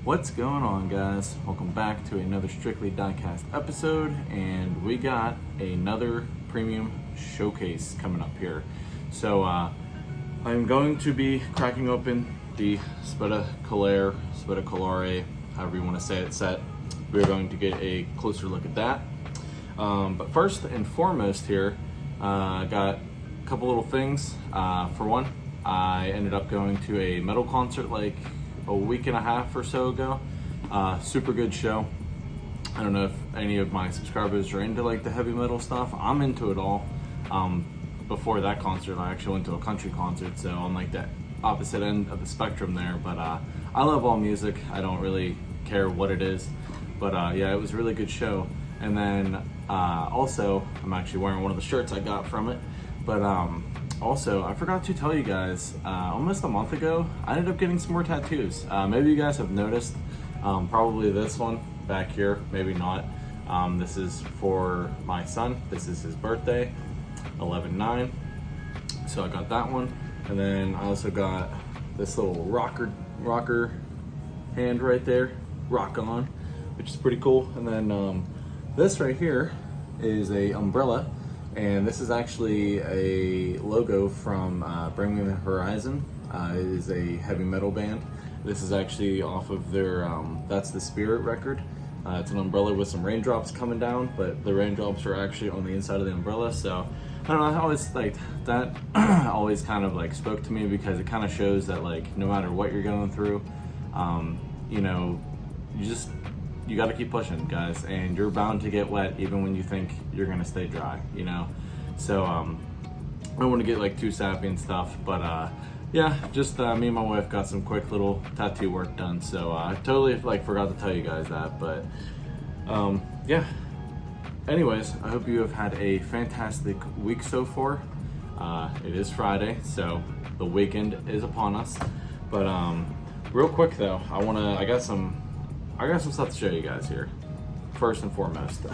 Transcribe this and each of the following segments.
What's going on, guys? Welcome back to another Strictly Diecast episode, and we got another premium showcase coming up here. So I'm going to be cracking open the Spettacolare, however you want to say it, set. We're going to get a closer look at that. But first and foremost here, I got a couple little things. For one, I ended up going to a metal concert like a week and a half or so ago. Super good show. I don't know if any of my subscribers are into like the heavy metal stuff. I'm into it all. Before that concert, I actually went to a country concert, so I'm like the opposite end of the spectrum there. But I love all music. I don't really care what it is. But yeah, it was a really good show. And then also, I'm actually wearing one of the shirts I got from it. But also, I forgot to tell you guys, almost a month ago, I ended up getting some more tattoos. Maybe you guys have noticed, probably this one back here, maybe not. This is for my son. This is his birthday, 11/9. So I got that one. And then I also got this little rocker hand right there, rock on, which is pretty cool. And then this right here is a umbrella. And this is actually a logo from Bring Me the Horizon. It is a heavy metal band. This is actually off of their That's the Spirit record. It's an umbrella with some raindrops coming down, but the raindrops are actually on the inside of the umbrella. So I don't know, I always like that. Always kind of like spoke to me because it kind of shows that like no matter what you're going through, you know, you got to keep pushing, guys, and you're bound to get wet even when you think you're gonna stay dry, you know. So I don't want to get like too sappy and stuff, but yeah, just me and my wife got some quick little tattoo work done. So I totally like forgot to tell you guys that, but yeah. Anyways, I hope you have had a fantastic week so far. It is Friday, so the weekend is upon us. But real quick though, I got some stuff to show you guys here, first and foremost.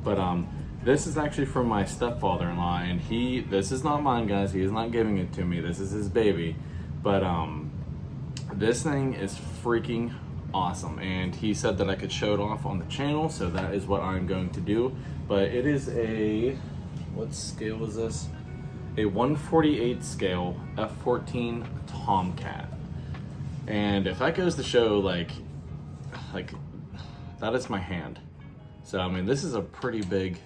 But this is actually from my stepfather-in-law, and this is not mine, guys. He is not giving it to me. This is his baby. But this thing is freaking awesome, and he said that I could show it off on the channel, so that is what I'm going to do. But it is what scale is this? A 1/48 scale F-14 Tomcat. And if that goes to show, like that is my hand. So I mean, this is a pretty big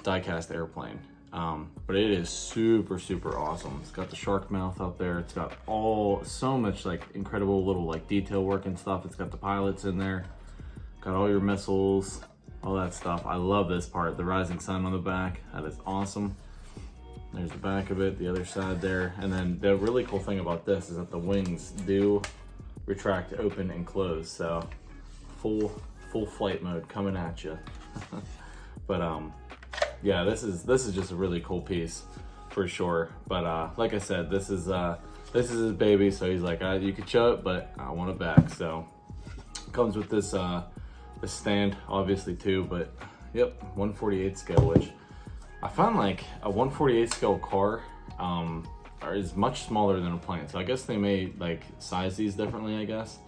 diecast airplane, but it is super awesome. It's got the shark mouth up there. It's got so much like incredible little like detail work and stuff. It's got the pilots in there, got all your missiles, all that stuff. I love this part, the rising sun on the back. That is awesome. There's the back of it, the other side there. And then the really cool thing about this is that the wings do retract, open and close. So full flight mode coming at you. But yeah, this is just a really cool piece for sure. But like I said, this is his baby, so he's like, you could show it, but I want it back. So comes with this stand obviously too. But yep, 1/48 scale, which I found like a 1/48 scale car is much smaller than a plane. So I guess they may like size these differently, I guess.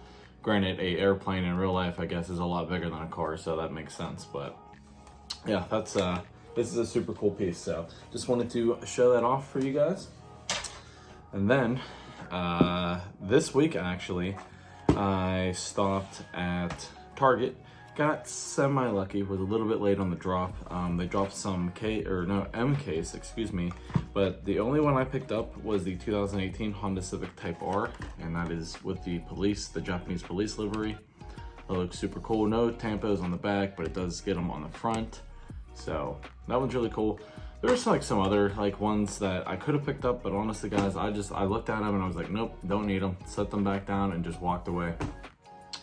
Granted, a airplane in real life, I guess, is a lot bigger than a car, so that makes sense. But yeah, this is a super cool piece. So just wanted to show that off for you guys. And then this week, actually, I stopped at Target. Got semi-lucky, was a little bit late on the drop. They dropped some M case, excuse me. But the only one I picked up was the 2018 Honda Civic Type R, and that is with the Japanese police livery. It looks super cool. No tampos on the back, but it does get them on the front. So that one's really cool. There's like some other like ones that I could have picked up, but honestly, guys, I looked at them and I was like, nope, don't need them. Set them back down and just walked away.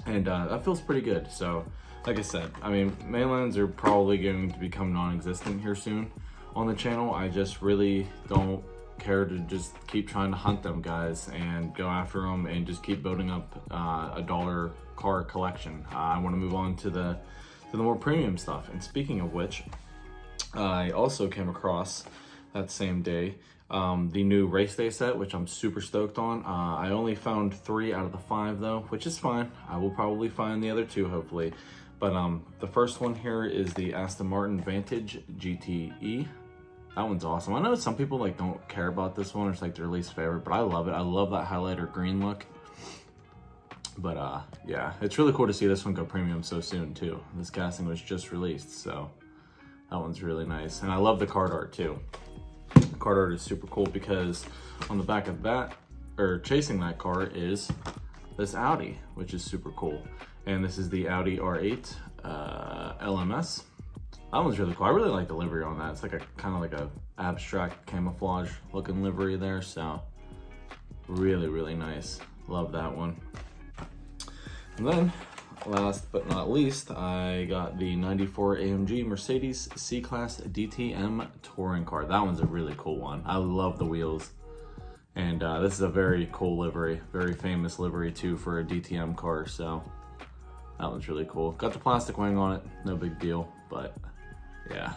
And that feels pretty good. So like I said, I mean, mainlands are probably going to become non-existent here soon on the channel. I just really don't care to just keep trying to hunt them, guys, and go after them and just keep building up a dollar car collection. I want to move on to the more premium stuff. And speaking of which, I also came across that same day the new race day set, which I'm super stoked on. I only found 3 out of the 5 though, which is fine. I will probably find the other 2 hopefully. But the first one here is the Aston Martin Vantage GTE. That one's awesome. I know some people like don't care about this one, it's like their least favorite, but I love it. I love that highlighter green look. But yeah, it's really cool to see this one go premium so soon too. This casting was just released, so that one's really nice. And I love the card art too. The card art is super cool because on the back of that, or chasing that car, is this Audi, which is super cool. And this is the Audi R8 LMS. That one's really cool. I really like the livery on that. It's like a kind of like a abstract camouflage looking livery there. So really, really nice. Love that one. And then last but not least, I got the 94 AMG Mercedes C-Class DTM touring car. That one's a really cool one. I love the wheels. And this is a very cool livery, very famous livery too for a DTM car. So that one's really cool. Got the plastic wing on it, no big deal, but yeah.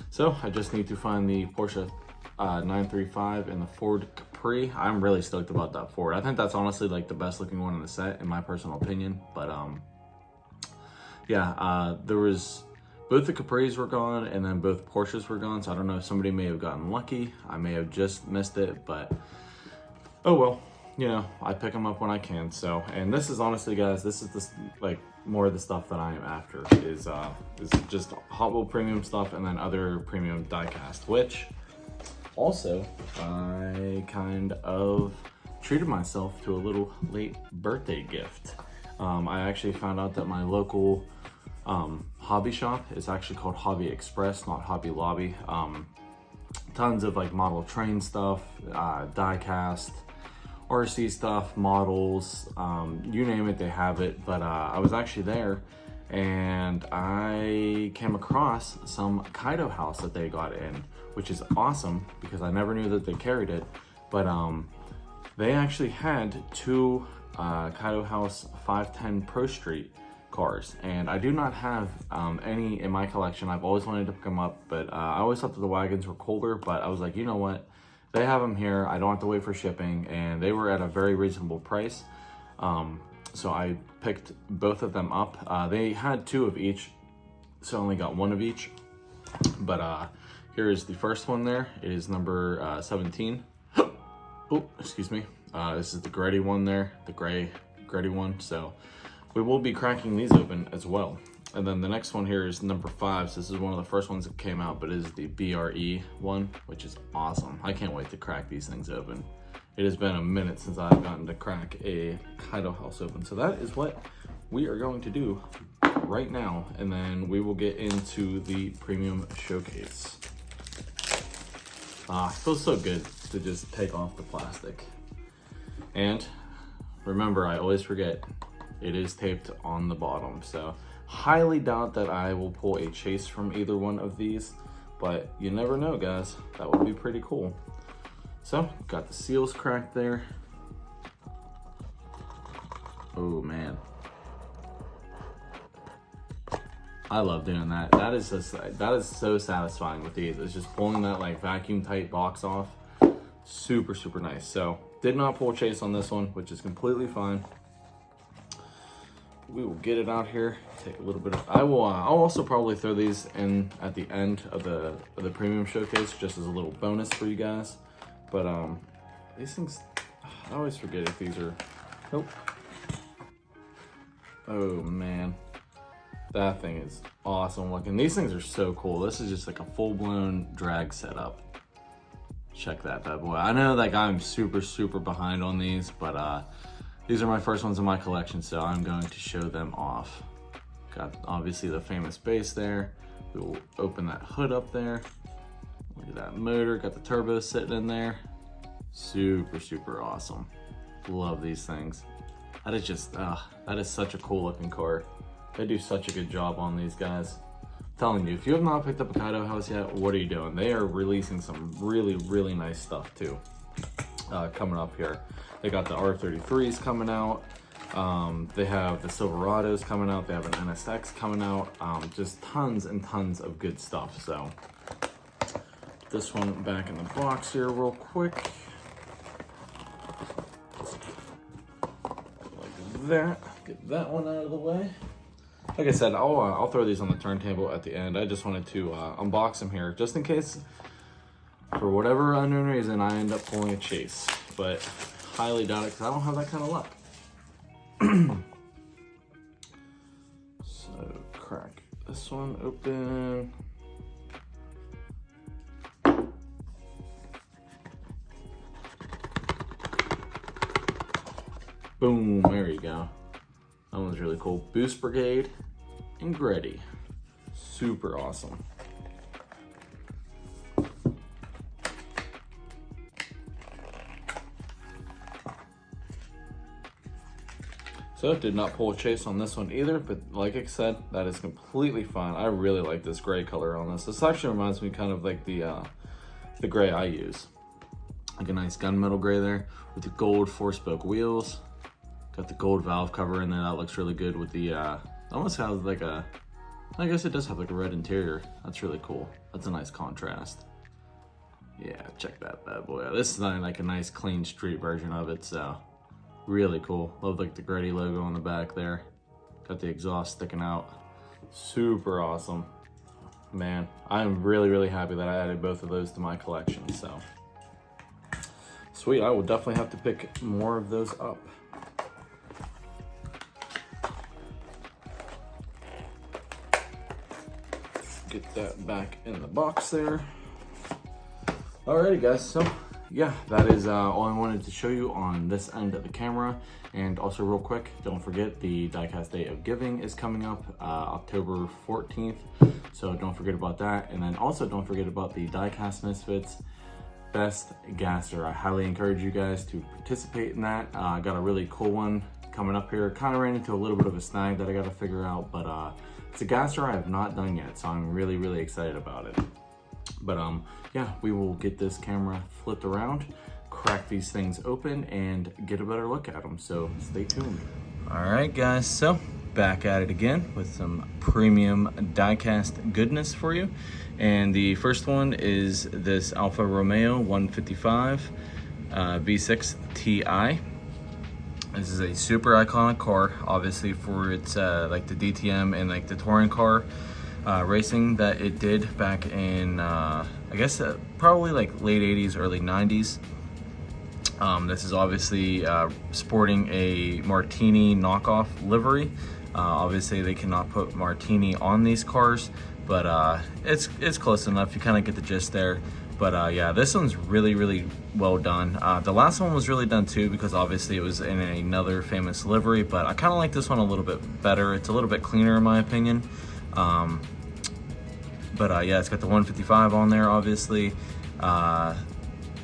So I just need to find the Porsche 935 and the Ford Capri. I'm really stoked about that Ford. I think that's honestly like the best looking one in the set in my personal opinion. But yeah, there was both the Capris were gone and then both Porsches were gone. So I don't know if somebody may have gotten lucky. I may have just missed it, but oh well. You know, I pick them up when I can. So, and this is honestly, guys, this is this like more of the stuff that I am after is just Hot Wheel premium stuff and then other premium diecast, which also I kind of treated myself to a little late birthday gift. I actually found out that my local hobby shop is actually called Hobby Express, not Hobby Lobby. Tons of like model train stuff, diecast, RC stuff, models, you name it, they have it. But I was actually there and I came across some Kaido house that they got in, which is awesome because I never knew that they carried it. But they actually had 2 Kaido House 510 Pro Street cars, and I do not have any in my collection. I've always wanted to pick them up, but I always thought that the wagons were colder, but I was like, you know what? They have them here. I don't have to wait for shipping, and they were at a very reasonable price. So I picked both of them up. They had 2 of each, so I only got 1 of each. But here is the first one there. It is number 17. Oh, excuse me. This is the gritty one there, the gritty one. So we will be cracking these open as well. And then the next one here is number 5. So this is one of the first ones that came out, but it is the BRE one, which is awesome. I can't wait to crack these things open. It has been a minute since I've gotten to crack a Kaido house open. So that is what we are going to do right now. And then we will get into the premium showcase. It feels so good to just take off the plastic. And remember, I always forget, it is taped on the bottom. So highly doubt that I will pull a chase from either one of these, but you never know, guys. That would be pretty cool. So got the seals cracked there. Oh man, I love doing that. That is so satisfying with these. It's just pulling that like vacuum tight box off. Super, super nice. So did not pull a chase on this one, which is completely fine. We will get it out here, take a little bit of, I'll also probably throw these in at the end of the premium showcase, just as a little bonus for you guys. But these things, I always forget if these are, nope. Oh man, that thing is awesome looking. These things are so cool. This is just like a full-blown drag setup. Check that bad boy. I know like I'm super, super behind on these, but these are my first ones in my collection, so I'm going to show them off. Got obviously the famous base there. We will open that hood up there. Look at that motor, got the turbo sitting in there. Super, super awesome. Love these things. That is just, that is such a cool looking car. They do such a good job on these guys. I'm telling you, if you have not picked up a Kaido house yet, what are you doing? They are releasing some really, really nice stuff too. Coming up here. They got the R33s coming out. They have the Silverados coming out. They have an NSX coming out. Just tons and tons of good stuff. So this one back in the box here real quick. Like that. Get that one out of the way. Like I said, I'll throw these on the turntable at the end. I just wanted to unbox them here just in case, for whatever unknown reason, I end up pulling a chase. But highly doubt it because I don't have that kind of luck. So crack this one open. Boom, there you go. That one's really cool. Boost Brigade and Greddy. Super awesome. So did not pull a chase on this one either, but like I said, that is completely fine. I really like this gray color on this. This actually reminds me kind of like the gray I use. Like a nice gunmetal gray there with the gold 4-spoke wheels. Got the gold valve cover in there. That looks really good with the, almost has like a, I guess it does have like a red interior. That's really cool. That's a nice contrast. Yeah, check that bad boy out. This is like a nice clean street version of it, so really cool. Love like the Greddy logo on the back there. Got the exhaust sticking out. Super awesome. Man, I'm really, really happy that I added both of those to my collection, so. Sweet, I will definitely have to pick more of those up. Get that back in the box there. Alrighty guys, so yeah, that is all I wanted to show you on this end of the camera. And also real quick, don't forget the Diecast Day of Giving is coming up October 14th. So don't forget about that. And then also don't forget about the Diecast Misfits Best Gasser. I highly encourage you guys to participate in that. I got a really cool one coming up here. Kind of ran into a little bit of a snag that I got to figure out, but it's a gasser I have not done yet. So I'm really, really excited about it. But yeah, we will get this camera flipped around, crack these things open, and get a better look at them. So stay tuned. All right, guys. So back at it again with some premium diecast goodness for you. And the first one is this Alfa Romeo 155 V6 Ti. This is a super iconic car, obviously for its like the DTM and like the touring car racing that it did back in I guess probably like late 80s, early 90s. This is obviously sporting a Martini knockoff livery. Obviously they cannot put Martini on these cars, but it's close enough. You kind of get the gist there. But yeah, this one's really, really well done. The last one was really done too, because obviously it was in another famous livery, but I kind of like this one a little bit better. It's a little bit cleaner in my opinion. But yeah, it's got the 155 on there, obviously.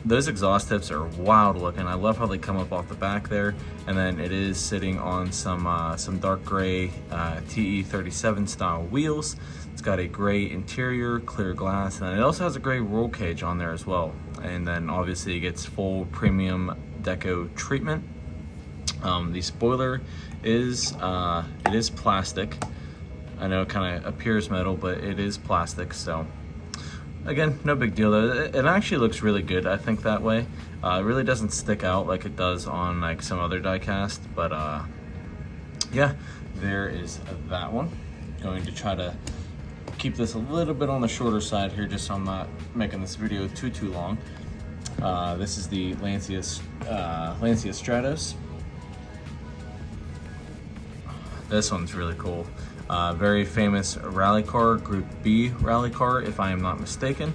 Those exhaust tips are wild looking. I love how they come up off the back there. And then it is sitting on some dark gray TE37 style wheels. It's got a gray interior, clear glass, and it also has a gray roll cage on there as well. And then obviously it gets full premium deco treatment. The spoiler is it is plastic. I know it kind of appears metal, but it is plastic, so again, no big deal though. It actually looks really good, I think, that way. It really doesn't stick out like it does on like some other diecast, but yeah, there is that one. Going to try to keep this a little bit on the shorter side here, just so I'm not making this video too long. This is the Lancia Stratus. This one's really cool. Very famous rally car, Group B rally car, if I am not mistaken.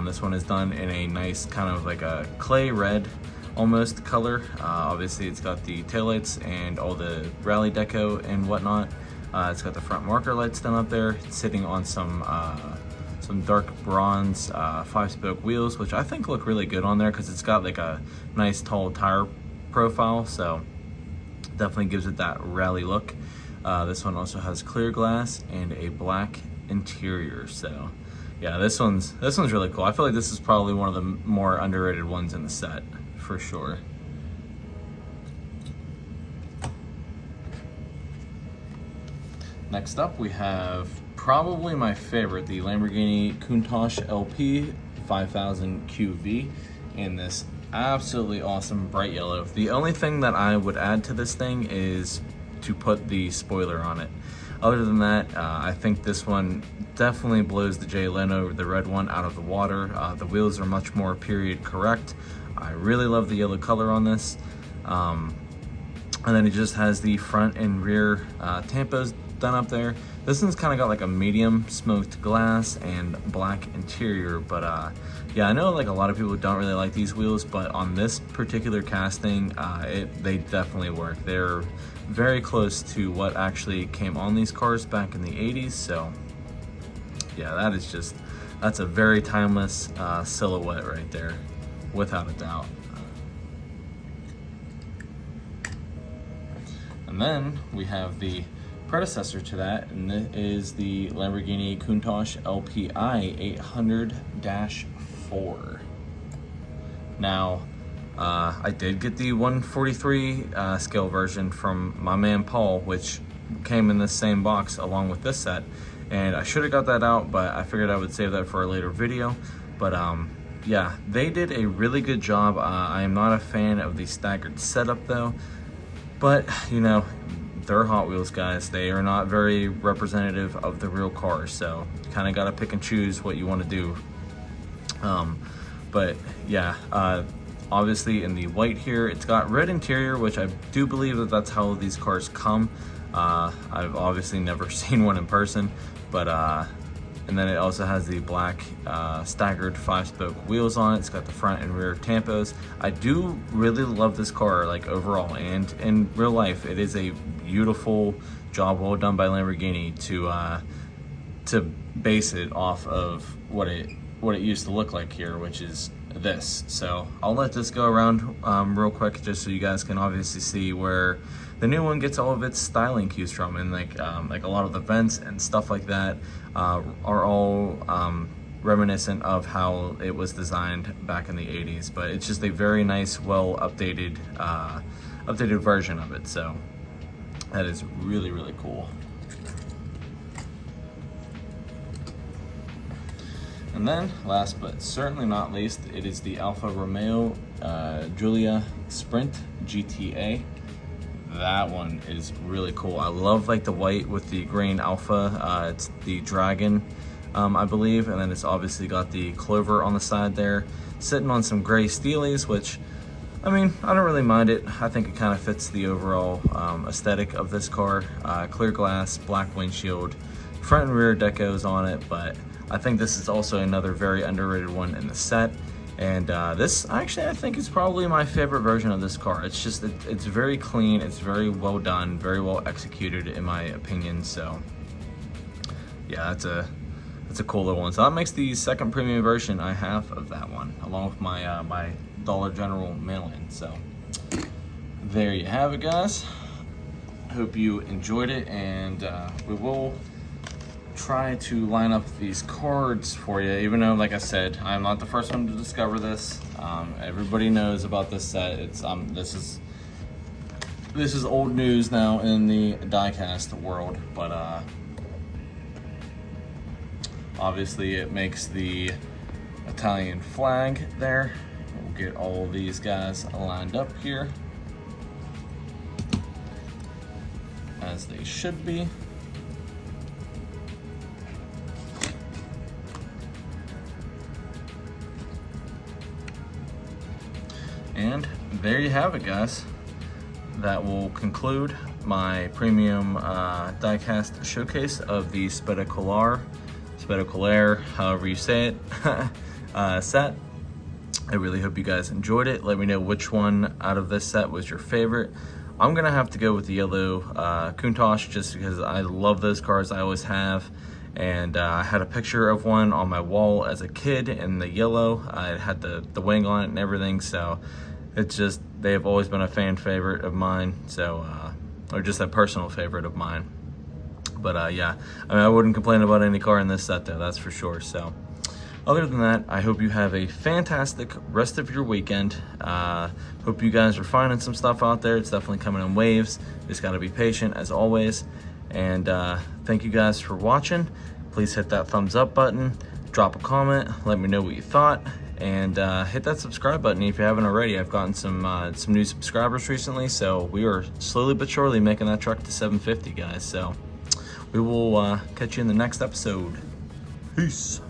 This one is done in a nice kind of like a clay red almost color. Obviously it's got the taillights and all the rally deco and whatnot. It's got the front marker lights done up there. It's sitting on some dark bronze 5-spoke wheels, which I think look really good on there because it's got like a nice tall tire profile, so definitely gives it that rally look. This one also has clear glass and a black interior, so yeah, this one's really cool. I feel like this is probably one of the more underrated ones in the set for sure. Next up we have probably my favorite, the Lamborghini Countach LP 5000 QV in this absolutely awesome bright yellow. The only thing that I would add to this thing is to put the spoiler on it. Other than that, I think this one definitely blows the Jay Leno, the red one, out of the water. The wheels are much more period correct. I really love the yellow color on this. And then it just has the front and rear tampos done up there. This one's kind of got like a medium smoked glass and black interior, but yeah, I know like a lot of people don't really like these wheels, but on this particular casting, they definitely work. They're very close to what actually came on these cars back in the 80s, so yeah, that's a very timeless silhouette right there, without a doubt. And then we have the predecessor to that, and it is the Lamborghini Countach LPI 800-4. Now, I did get the 143 scale version from my man Paul, which came in this same box along with this set, and I should have got that out, but I figured I would save that for a later video. But yeah, they did a really good job. I am not a fan of the staggered setup though, but you know, they're Hot Wheels guys. They are not very representative of the real cars, so you kind of got to pick and choose what you want to do. But yeah, obviously in the white here, it's got red interior, which I do believe that that's how these cars come. I've obviously never seen one in person, but and then it also has the black staggered 5-spoke wheels on it. It's got the front and rear tampos. I do really love this car, like overall, and in real life, it is a beautiful job, well done by Lamborghini to base it off of what it used to look like here, which is this. So I'll let this go around real quick, just so you guys can obviously see where the new one gets all of its styling cues from, and like a lot of the vents and stuff like that are all reminiscent of how it was designed back in the 80s. But it's just a very nice, well updated version of it. So that is really, really cool. And then, last but certainly not least, it is the Alfa Romeo Giulia Sprint GTA. That one is really cool. I love like the white with the green Alpha. It's the Dragon, I believe, and then it's obviously got the Clover on the side there, sitting on some gray steelies, which, I mean, I don't really mind it. I think it kind of fits the overall aesthetic of this car. Clear glass, black windshield, front and rear decos on it, but I think this is also another very underrated one in the set. And this, actually, I think is probably my favorite version of this car. It's just, it's very clean, it's very well done, very well executed in my opinion. So yeah, that's a cool little one. So that makes the second premium version I have of that one, along with my my Dollar General mail-in. So there you have it, guys. Hope you enjoyed it, and we will try to line up these cards for you, even though, like I said, I'm not the first one to discover this. Everybody knows about this set. It's this is old news now in the diecast world, but obviously it makes the Italian flag there. We'll get all of these guys lined up here as they should be. And there you have it, guys. That will conclude my premium diecast showcase of the Spettacolare, however you say it, set. I really hope you guys enjoyed it. Let me know which one out of this set was your favorite. I'm gonna have to go with the yellow Countach, just because I love those cars, I always have. And I had a picture of one on my wall as a kid in the yellow. It had the wing on it and everything, so it's just, they have always been a fan favorite of mine, so or just a personal favorite of mine. But yeah, I mean, I wouldn't complain about any car in this set though, that's for sure. So other than that, I hope you have a fantastic rest of your weekend. Hope you guys are finding some stuff out there. It's definitely coming in waves. Just got to be patient as always. And thank you guys for watching. Please hit that thumbs up button. drop a comment, let me know what you thought, and hit that subscribe button if you haven't already. I've gotten some new subscribers recently, so we are slowly but surely making that truck to 750, guys. So we will catch you in the next episode. Peace.